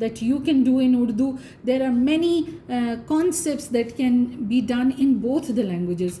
that you can do in Urdu. There are many concepts that can be done in both the languages.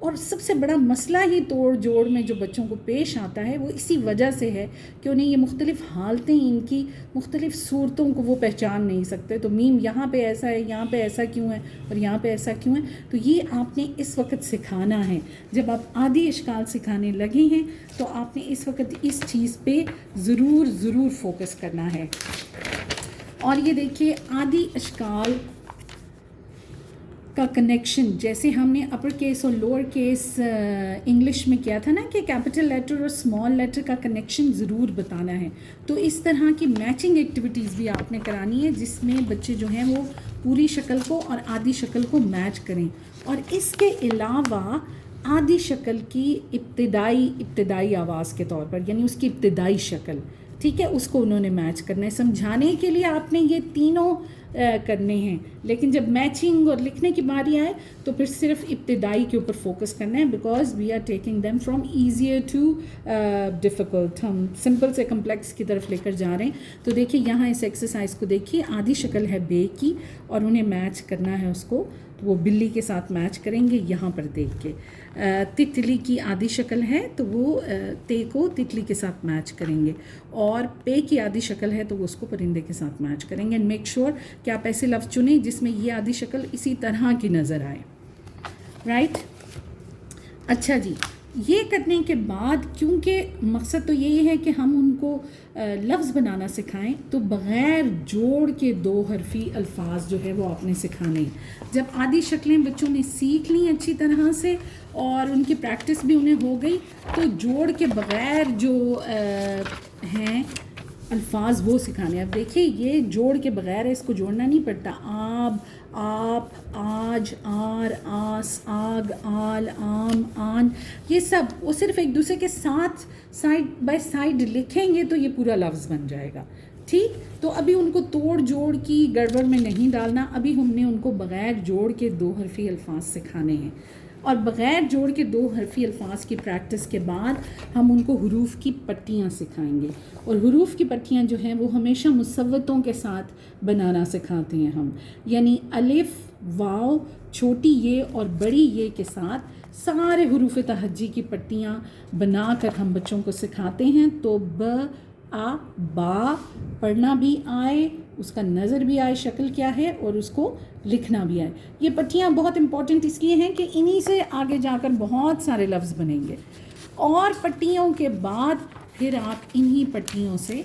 اور سب سے بڑا مسئلہ ہی توڑ جوڑ میں جو بچوں کو پیش آتا ہے وہ اسی وجہ سے ہے کہ انہیں یہ مختلف حالتیں، ان کی مختلف صورتوں کو وہ پہچان نہیں سکتے. تو میم یہاں پہ ایسا ہے، یہاں پہ ایسا کیوں ہے، اور یہاں پہ ایسا کیوں ہے. تو یہ آپ نے اس وقت سکھانا ہے. جب آپ عادی اشکال سکھانے لگے ہیں تو آپ نے اس وقت اس چیز پہ ضرور فوکس کرنا ہے. اور یہ دیکھیے عادی اشکال کا کنیکشن جیسے ہم نے اپر کیس اور لوور کیس انگلش میں کیا تھا نا کہ کیپٹل لیٹر اور اسمال لیٹر کا کنیکشن ضرور بتانا ہے. تو اس طرح کی میچنگ ایکٹیویٹیز بھی آپ نے کرانی ہے جس میں بچے جو ہیں وہ پوری شکل کو اور آدھی شکل کو میچ کریں. اور اس کے علاوہ آدھی شکل کی ابتدائی آواز کے طور پر، یعنی اس کی ابتدائی شکل، ٹھیک ہے، اس کو انہوں نے میچ کرنا ہے. سمجھانے کے لیے آپ نے یہ تینوں کرنے ہیں، لیکن جب میچنگ اور لکھنے کی باری آئے تو پھر صرف ابتدائی کے اوپر فوکس کرنا ہے، because we are taking them from easier to difficult. ہم سمپل سے کمپلیکس کی طرف لے کر جا رہے ہیں. تو دیکھیے یہاں اس ایکسرسائز کو دیکھیے، آدھی شکل ہے بے کی اور انہیں میچ کرنا ہے اس کو، تو وہ بلی کے ساتھ میچ کریں گے یہاں پر دیکھ کے. تتلی کی آدھی شکل ہے تو وہ تے کو تتلی کے ساتھ میچ کریں گے، اور پے کی آدھی شکل ہے تو وہ اس کو پرندے کے ساتھ میچ کریں گے. اینڈ میک شیور کہ آپ ایسے لفظ چنیں جس میں یہ آدھی شکل اسی طرح کی نظر آئے. رائٹ. اچھا جی، یہ کرنے کے بعد کیونکہ مقصد تو یہی ہے کہ ہم ان کو لفظ بنانا سکھائیں، تو بغیر جوڑ کے 2 حرفی الفاظ جو ہے وہ آپ نے سکھانے ہیں. جب آدھی شکلیں بچوں نے سیکھ لیں اچھی طرح سے اور ان کی پریکٹس بھی انہیں ہو گئی، تو جوڑ کے بغیر جو ہیں الفاظ وہ سکھانے. اب دیکھیے یہ جوڑ کے بغیر ہے، اس کو جوڑنا نہیں پڑتا. آب، آپ، آج، آر، آس، آگ، آل، آم، آن، یہ سب وہ صرف ایک دوسرے کے ساتھ سائڈ بائی سائڈ لکھیں گے تو یہ پورا لفظ بن جائے گا. ٹھیک. تو ابھی ان کو توڑ جوڑ کی گڑبڑ میں نہیں ڈالنا، ابھی ہم نے ان کو بغیر جوڑ کے 2 حرفی الفاظ سکھانے ہیں. اور بغیر جوڑ کے 2 حرفی الفاظ کی پریکٹس کے بعد ہم ان کو حروف کی پٹیاں سکھائیں گے. اور حروف کی پٹیاں جو ہیں وہ ہمیشہ مصوتوں کے ساتھ بنانا سکھاتے ہیں ہم، یعنی الف، واو، چھوٹی یہ اور بڑی یہ کے ساتھ سارے حروف تہجی کی پٹیاں بنا کر ہم بچوں کو سکھاتے ہیں. تو ب، آ، با پڑھنا بھی آئے، اس کا نظر بھی آئے شکل کیا ہے، اور اس کو لکھنا بھی آئے. یہ پٹیاں بہت امپورٹنٹ اس لیے ہیں کہ انہی سے آگے جا کر بہت سارے لفظ بنیں گے. اور پٹیوں کے بعد پھر آپ انہی پٹیوں سے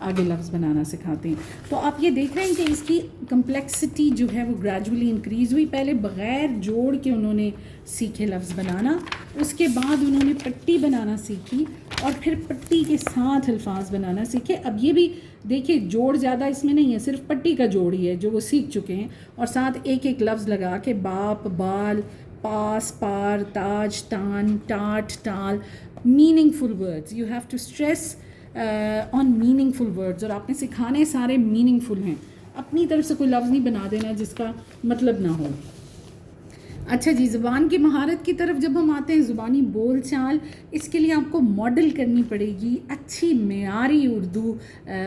آگے لفظ بنانا سکھاتے ہیں. تو آپ یہ دیکھ رہے ہیں کہ اس کی کمپلیکسٹی جو ہے وہ گریجولی انکریز ہوئی. پہلے بغیر جوڑ کے انہوں نے سیکھے لفظ بنانا، اس کے بعد انہوں نے پٹی بنانا سیکھی، اور پھر پٹی کے ساتھ الفاظ بنانا سیکھے. اب یہ بھی دیکھیے جوڑ زیادہ اس میں نہیں ہے، صرف پٹی کا جوڑ ہی ہے جو وہ سیکھ چکے ہیں، اور ساتھ ایک ایک لفظ لگا کے باپ، بال، پاس، پار، تاج، تان، ٹاٹ، ٹال. Meaningful words, you have to stress on meaningful words. اور آپ نے سکھانے سارے میننگ فل ہیں، اپنی طرف سے کوئی لفظ نہیں بنا دینا جس کا مطلب نہ ہو. اچھا جی، زبان کی مہارت کی طرف جب ہم آتے ہیں، زبانی بول چال، اس کے لیے آپ کو ماڈل کرنی پڑے گی اچھی معیاری اردو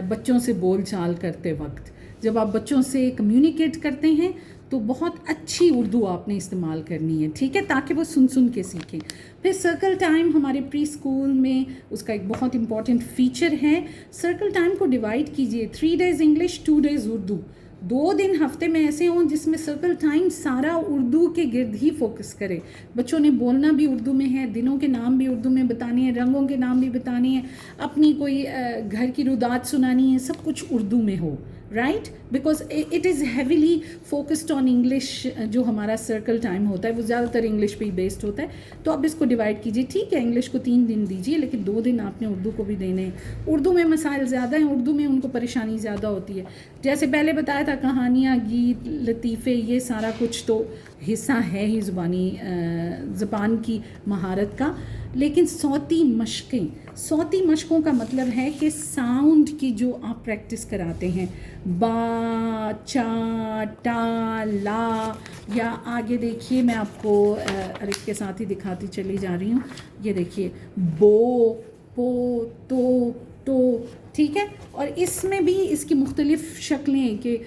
بچوں سے بول چال کرتے وقت. جب آپ بچوں سے کمیونیکیٹ کرتے ہیں تو بہت اچھی اردو آپ نے استعمال کرنی ہے، ٹھیک ہے، تاکہ وہ سن کے سیکھیں. پھر سرکل ٹائم ہمارے پری اسکول میں اس کا ایک بہت امپورٹنٹ فیچر ہے. سرکل ٹائم کو ڈیوائڈ کیجئے، 3 days انگلش، 2 days اردو. 2 دن ہفتے میں ایسے ہوں جس میں سرکل ٹائم سارا اردو کے گرد ہی فوکس کرے. بچوں نے بولنا بھی اردو میں ہے، دنوں کے نام بھی اردو میں بتانے ہیں، رنگوں کے نام بھی بتانے ہیں، اپنی کوئی گھر کی رودات سنانی ہے، سب کچھ اردو میں ہو. Right, because it is heavily focused on English. جو ہمارا سرکل ٹائم ہوتا ہے وہ زیادہ تر انگلش پہ ہی بیسڈ ہوتا ہے. تو اب اس کو ڈیوائڈ کیجیے. ٹھیک ہے، انگلش کو 3 دن دیجیے، لیکن 2 دن آپ نے اردو کو بھی دینے ہیں. اردو میں مسائل زیادہ ہیں، اردو میں ان کو پریشانی زیادہ ہوتی ہے. جیسے پہلے بتایا تھا، کہانیاں، گیت، لطیفے، یہ سارا کچھ تو حصہ ہے ہی زبان کی مہارت کا. لیکن صوتی مشقوں کا مطلب ہے کہ ساؤنڈ کی جو آپ پریکٹس کراتے ہیں، با، چا، ٹا، لا، یا آگے دیکھیے میں آپ کو الف کے ساتھ ہی دکھاتی چلی جا رہی ہوں. یہ دیکھیے بو، پو، تو، ٹو، ٹھیک ہے. اور اس میں بھی اس کی مختلف شکلیں کہ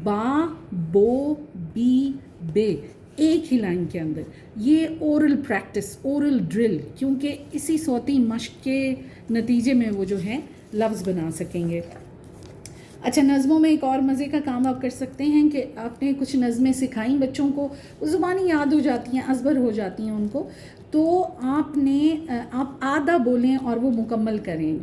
با، بو، بی، بے. ایک ہی لائن کے اندر. یہ اورل پریکٹس، اورل ڈرل، کیونکہ اسی صوتی مشق کے نتیجے میں وہ جو ہے لفظ بنا سکیں گے. اچھا، نظموں میں ایک اور مزے کا کام آپ کر سکتے ہیں کہ آپ نے کچھ نظمیں سکھائیں بچوں کو، وہ زبانی یاد ہو جاتی ہیں، ازبر ہو جاتی ہیں ان کو، تو آپ آدھا بولیں اور وہ مکمل کریں.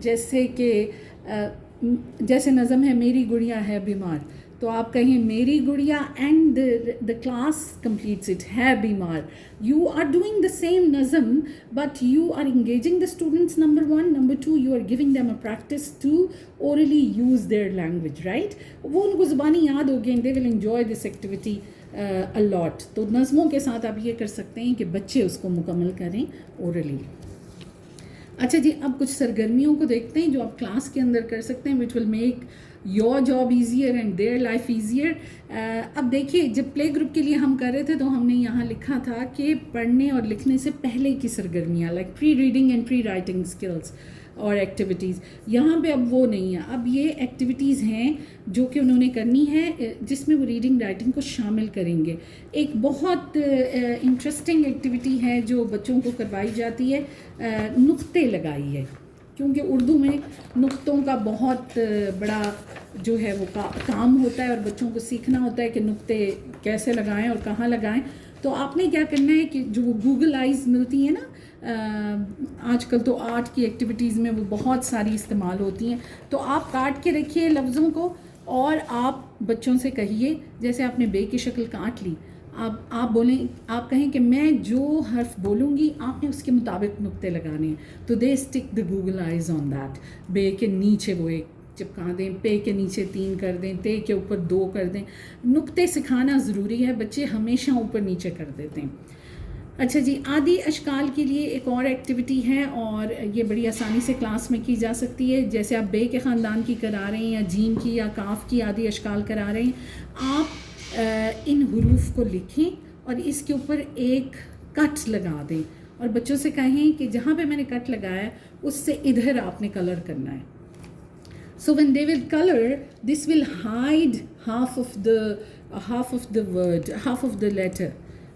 جیسے نظم ہے میری گڑیا ہے بیمار، تو آپ کہیں میری گڑیا and the class completes it ہے بیمار. You are doing the same نظم but you are engaging the students, number 1. Number 2, you are giving them a practice to orally use their language, right. وہ ان کو زبانی یاد ہو گئی، they will enjoy this activity a lot. تو نظموں کے ساتھ آپ یہ کر سکتے ہیں کہ بچے اس کو مکمل کریں اورلی. اچھا جی، اب کچھ سرگرمیوں کو دیکھتے ہیں جو آپ کلاس کے اندر کر سکتے ہیں which will make your job easier and their life easier. اب دیکھیے، جب پلے گروپ کے لیے ہم کر رہے تھے تو ہم نے یہاں لکھا تھا کہ پڑھنے اور لکھنے سے پہلے کی سرگرمیاں like pre reading and pre writing skills اور ایکٹیویٹیز. یہاں پہ اب وہ نہیں ہے، اب یہ ایکٹیویٹیز ہیں جو کہ انہوں نے کرنی ہے جس میں وہ ریڈنگ رائٹنگ کو شامل کریں گے. ایک بہت انٹرسٹنگ ایکٹیویٹی ہے جو بچوں کو کروائی جاتی ہے، نقطے لگائی ہے، کیونکہ اردو میں نقطوں کا بہت بڑا جو ہے وہ کام ہوتا ہے اور بچوں کو سیکھنا ہوتا ہے کہ نقطے کیسے لگائیں اور کہاں لگائیں. تو آپ نے کیا کرنا ہے کہ جو گوگل آئیز ملتی ہیں نا آج کل، تو آرٹ کی ایکٹیویٹیز میں وہ بہت ساری استعمال ہوتی ہیں، تو آپ کاٹ کے رکھیے لفظوں کو اور آپ بچوں سے کہیے، جیسے آپ نے بے کی شکل کاٹ لی، آپ بولیں، آپ کہیں کہ میں جو حرف بولوں گی آپ نے اس کے مطابق نقطے لگانے ہیں. تو they stick the googly eyes on that. بے کے نیچے وہ ایک چپکا دیں، پے کے نیچے 3 کر دیں، تے کے اوپر 2 کر دیں. نقطے سکھانا ضروری ہے، بچے ہمیشہ اوپر نیچے کر دیتے ہیں. اچھا جی، آدی اشکال کے لیے ایک اور ایکٹیویٹی ہے اور یہ بڑی آسانی سے کلاس میں کی جا سکتی ہے. جیسے آپ بے کے خاندان کی کرا رہے ہیں یا جیم کی یا کاف کی آدی اشکال کرا رہے ہیں، آپ ان حروف کو لکھیں اور اس کے اوپر ایک کٹ لگا دیں اور بچوں سے کہیں کہ جہاں پہ میں نے کٹ لگایا ہے اس سے ادھر آپ نے کلر کرنا ہے. So when they will color, this will hide half of the word, half of the letter,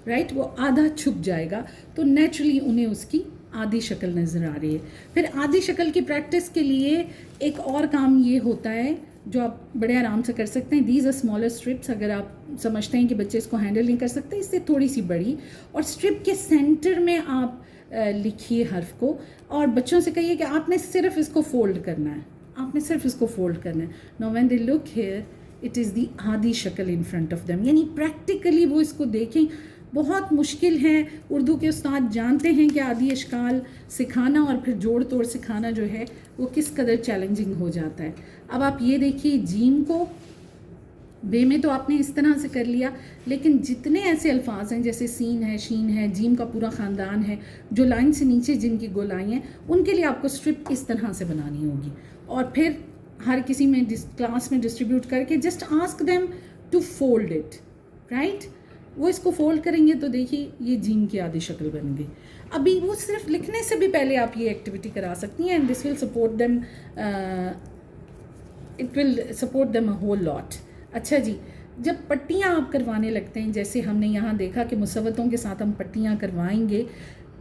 right? وہ آدھا چھپ جائے گا تو نیچرلی انہیں اس کی آدھی شکل نظر آ رہی ہے. پھر آدھی شکل کی پریکٹس کے لیے ایک اور کام یہ ہوتا ہے جو آپ بڑے آرام سے کر سکتے ہیں. These are smaller strips. اگر آپ سمجھتے ہیں کہ بچے اس کو ہینڈل نہیں کر سکتے، اس سے تھوڑی سی بڑی، اور اسٹرپ کے سینٹر میں آپ لکھیے حرف کو اور بچوں سے کہیے کہ آپ نے صرف اس کو فولڈ کرنا ہے، آپ نے صرف اس کو فولڈ کرنا ہے. Now when they look here, it is the آدھی شکل in front of them. یعنی پریکٹیکلی وہ اس کو دیکھیں. بہت مشکل ہے، اردو کے استاد جانتے ہیں کہ آدھی اشکال سکھانا اور پھر جوڑ توڑ سکھانا جو ہے وہ کس قدر چیلنجنگ ہو جاتا ہے. اب آپ یہ دیکھیے، جیم کو بے میں تو آپ نے اس طرح سے کر لیا، لیکن جتنے ایسے الفاظ ہیں جیسے سین ہے، شین ہے، جیم کا پورا خاندان ہے، جو لائن سے نیچے جن کی گولائی ہیں، ان کے لیے آپ کو اسٹرپ اس طرح سے بنانی ہوگی. اور پھر ہر کسی میں کلاس میں ڈسٹریبیوٹ کر کے just ask them to fold it, right. وہ اس کو فولڈ کریں گے تو دیکھیے یہ جیم کی آدھی شکل بن گئی. ابھی وہ صرف لکھنے سے بھی پہلے آپ یہ ایکٹیویٹی کرا سکتی ہیں، and this will support them, it will support them a whole lot. اچھا جی، جب پٹیاں آپ کروانے لگتے ہیں، جیسے ہم نے یہاں دیکھا کہ مصوتوں کے ساتھ ہم پٹیاں کروائیں گے،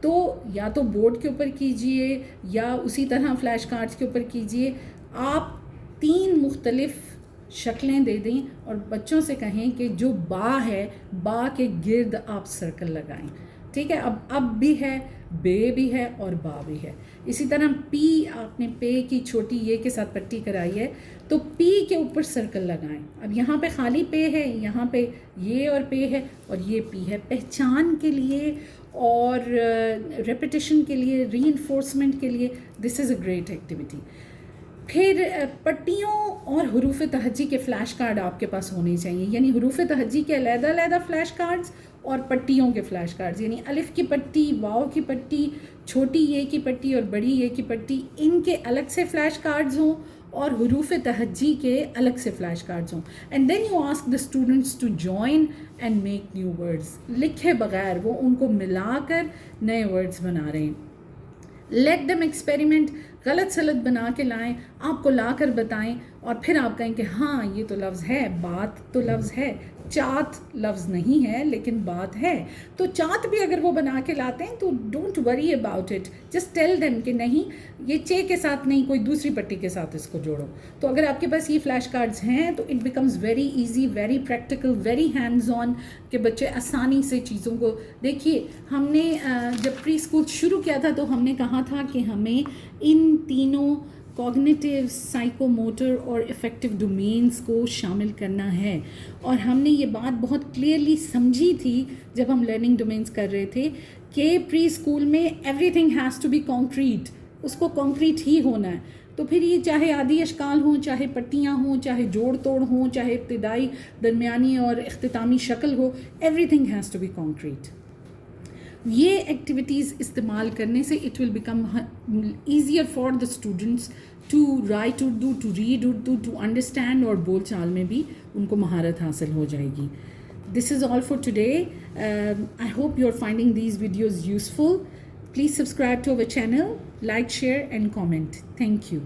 تو یا تو بورڈ کے اوپر کیجئے یا اسی طرح فلیش کارڈز کے اوپر کیجئے. آپ 3 مختلف شکلیں دے دیں اور بچوں سے کہیں کہ جو با ہے، با کے گرد آپ سرکل لگائیں. ٹھیک ہے، اب بھی ہے، بے بھی ہے اور با بھی ہے. اسی طرح پی، آپ نے پے کی چھوٹی یہ کے ساتھ پٹی کرائی ہے تو پی کے اوپر سرکل لگائیں. اب یہاں پہ خالی پے ہے، یہاں پہ یہ اور پے ہے اور یہ پی ہے. پہچان کے لیے اور ریپیٹیشن کے لیے، ری انفورسمنٹ کے لیے دس از اے گریٹ ایکٹیویٹی. پھر پٹیوں اور حروف تہجی کے فلیش کارڈ آپ کے پاس ہونے چاہیے، یعنی حروف تہجی کے علیحدہ علیحدہ فلیش کارڈز اور پٹیوں کے فلیش کارڈز، یعنی الف کی پٹی، واو کی پٹی، چھوٹی یہ کی پٹی اور بڑی یہ کی پٹی، ان کے الگ سے فلیش کارڈز ہوں اور حروف تہجی کے الگ سے فلیش کارڈز ہوں. And then you ask the students to join and make new words. لکھے بغیر وہ ان کو ملا کر نئے ورڈز بنا رہے ہیں. Let them experiment. غلط سلط بنا کے لائیں، آپ کو لا کر بتائیں اور پھر آپ کہیں کہ ہاں یہ تو لفظ ہے, بات تو لفظ ہے, چات لفظ نہیں ہے لیکن بات ہے. تو چات بھی اگر وہ بنا کے لاتے ہیں تو don't worry about it, just tell them کہ نہیں یہ چے کے ساتھ نہیں, کوئی دوسری پٹی کے ساتھ اس کو جوڑو. تو اگر آپ کے پاس یہ فلیش کارڈز ہیں تو it becomes very easy, very practical, very hands on, کہ بچے آسانی سے چیزوں کو دیکھیے. ہم نے جب پری اسکول شروع کیا تھا تو ہم نے کہا تھا کہ ہمیں ان تینوں کوگنیٹیو, سائیکو موٹر اور افیکٹو ڈومینس کو شامل کرنا ہے. اور ہم نے یہ بات بہت کلیئرلی سمجھی تھی جب ہم لرننگ ڈومینس کر رہے تھے کہ پری اسکول میں everything has to be concrete, اس کو کانکریٹ ہی ہونا ہے. تو پھر یہ چاہے عادی اشکال ہوں, چاہے پٹیاں ہوں, چاہے جوڑ توڑ ہوں, چاہے ابتدائی, درمیانی اور اختتامی شکل ہو, everything has to be concrete. یہ ایکٹیویٹیز استعمال کرنے سے it will become easier for the students to write Urdu, to read Urdu, to understand, اور بول چال میں بھی ان کو مہارت حاصل ہو جائے گی. This is all for today. I hope you are finding these videos useful. Please subscribe to our channel, like, share and comment. Thank you.